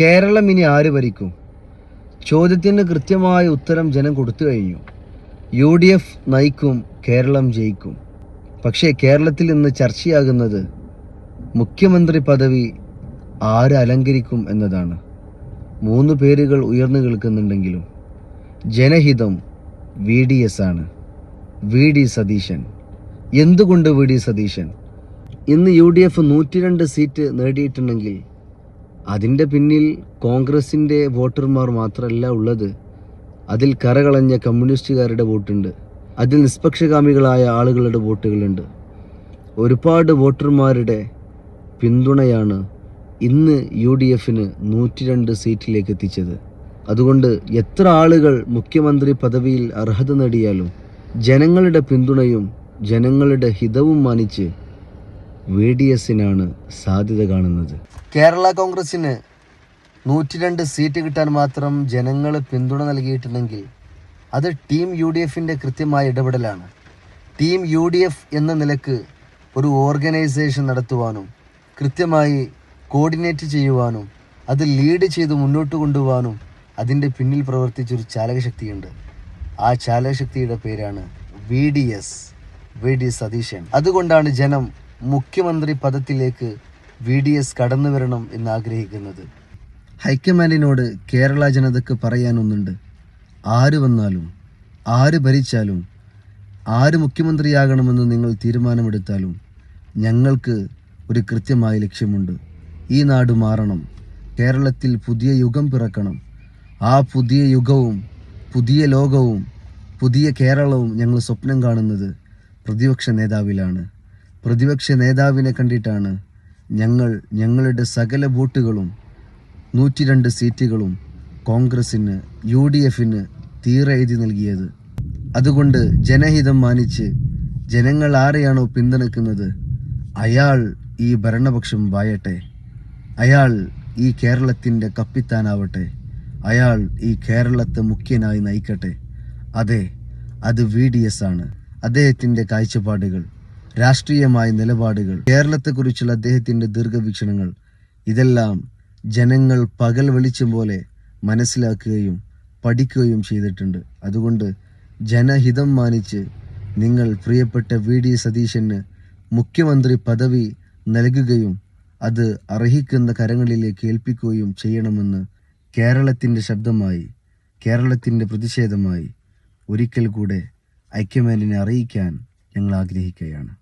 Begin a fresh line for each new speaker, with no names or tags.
കേരളം ഇനി ആര് ഭരിക്കും? ചോദ്യത്തിന് കൃത്യമായ ഉത്തരം ജനം കൊടുത്തു കഴിഞ്ഞു. UDF നയിക്കും, കേരളം ജയിക്കും. പക്ഷേ കേരളത്തിൽ ഇന്ന് ചർച്ചയാകുന്നത് മുഖ്യമന്ത്രി പദവി ആര് അലങ്കരിക്കും എന്നതാണ്. 3 പേരുകൾ ഉയർന്നു കേൾക്കുന്നുണ്ടെങ്കിലും ജനഹിതം VDS ആണ്. VD സതീശൻ. എന്തുകൊണ്ട് VD സതീശൻ? ഇന്ന് UDF 102 സീറ്റ് നേടിയിട്ടുണ്ടെങ്കിൽ അതിൻ്റെ പിന്നിൽ കോൺഗ്രസിൻ്റെ വോട്ടർമാർ മാത്രമല്ല ഉള്ളത്. അതിൽ കരകളഞ്ഞ കമ്മ്യൂണിസ്റ്റുകാരുടെ വോട്ടുണ്ട്. അതിൽ നിഷ്പക്ഷകാമികളായ ആളുകളുടെ വോട്ടുകളുണ്ട്. ഒരുപാട് വോട്ടർമാരുടെ പിന്തുണയാണ് ഇന്ന് UDFന് 102 സീറ്റിലേക്ക് എത്തിച്ചത്. അതുകൊണ്ട് എത്ര ആളുകൾ മുഖ്യമന്ത്രി പദവിയിൽ അർഹത നേടിയാലും ജനങ്ങളുടെ പിന്തുണയും ജനങ്ങളുടെ ഹിതവും മാനിച്ച് VDSനാണ് സാധ്യത കാണുന്നത്. കേരള കോൺഗ്രസിന് 102 സീറ്റ് കിട്ടാൻ മാത്രം ജനങ്ങൾ പിന്തുണ നൽകിയിട്ടുണ്ടെങ്കിൽ അത് ടീം UDFൻ്റെ കൃത്യമായ ഇടപെടലാണ്. ടീം UDF എന്ന നിലക്ക് ഒരു ഓർഗനൈസേഷൻ നടത്തുവാനും കൃത്യമായി കോർഡിനേറ്റ് ചെയ്യുവാനും അത് ലീഡ് ചെയ്ത് മുന്നോട്ട് കൊണ്ടുപോകാനും അതിൻ്റെ പിന്നിൽ പ്രവർത്തിച്ചൊരു ചാലകശക്തിയുണ്ട്. ആ ചാലകശക്തിയുടെ പേരാണ് VD സതീശൻ. അതുകൊണ്ടാണ് ജനം മുഖ്യമന്ത്രി പദത്തിലേക്ക് VDS കടന്നു വരണം എന്ന് ആഗ്രഹിക്കുന്നത്. ഹൈക്കമാൻഡിനോട് കേരള ജനതയ്ക്ക് പറയാനൊന്നുണ്ട്. ആര് വന്നാലും ആര് ഭരിച്ചാലും ആര് മുഖ്യമന്ത്രിയാകണമെന്ന് നിങ്ങൾ തീരുമാനമെടുത്താലും ഞങ്ങൾക്ക് ഒരു കൃത്യമായ ലക്ഷ്യമുണ്ട്. ഈ നാട് മാറണം. കേരളത്തിൽ പുതിയ യുഗം പിറക്കണം. ആ പുതിയ യുഗവും പുതിയ ലോകവും പുതിയ കേരളവും ഞങ്ങൾ സ്വപ്നം കാണുന്നത് പ്രതിപക്ഷ നേതാവിലാണ്. പ്രതിപക്ഷ നേതാവിനെ കണ്ടിട്ടാണ് ഞങ്ങളുടെ സകല വോട്ടുകളും 102 സീറ്റുകളും കോൺഗ്രസിന് UDFന് തീരെഴുതി നൽകിയത്. അതുകൊണ്ട് ജനഹിതം മാനിച്ച് ജനങ്ങൾ ആരെയാണോ പിന്തുണയ്ക്കുന്നത് അയാൾ ഈ ഭരണപക്ഷം വായട്ടെ. അയാൾ ഈ കേരളത്തിൻ്റെ കപ്പിത്താനാവട്ടെ. അയാൾ ഈ കേരളത്തെ മുഖ്യനായി നയിക്കട്ടെ. അതെ, അത് VDS ആണ്. അദ്ദേഹത്തിൻ്റെ കാഴ്ചപ്പാടുകൾ, രാഷ്ട്രീയമായ നിലപാടുകൾ, കേരളത്തെക്കുറിച്ചുള്ള അദ്ദേഹത്തിൻ്റെ ദീർഘവീക്ഷണങ്ങൾ ഇതെല്ലാം ജനങ്ങൾ പകൽ വെളിച്ചം പോലെ മനസ്സിലാക്കുകയും പഠിക്കുകയും ചെയ്തിട്ടുണ്ട്. അതുകൊണ്ട് ജനഹിതം മാനിച്ച് നിങ്ങൾ പ്രിയപ്പെട്ട VD സതീശന് മുഖ്യമന്ത്രി പദവി നൽകുകയും അത് അർഹിക്കുന്ന കരങ്ങളിലേക്ക് ഏൽപ്പിക്കുകയും ചെയ്യണമെന്ന് കേരളത്തിൻ്റെ ശബ്ദമായി, കേരളത്തിൻ്റെ പ്രതിഷേധമായി ഒരിക്കൽ കൂടെ ഹൈക്കമാൻഡിനെ അറിയിക്കാൻ ഞങ്ങൾ ആഗ്രഹിക്കുകയാണ്.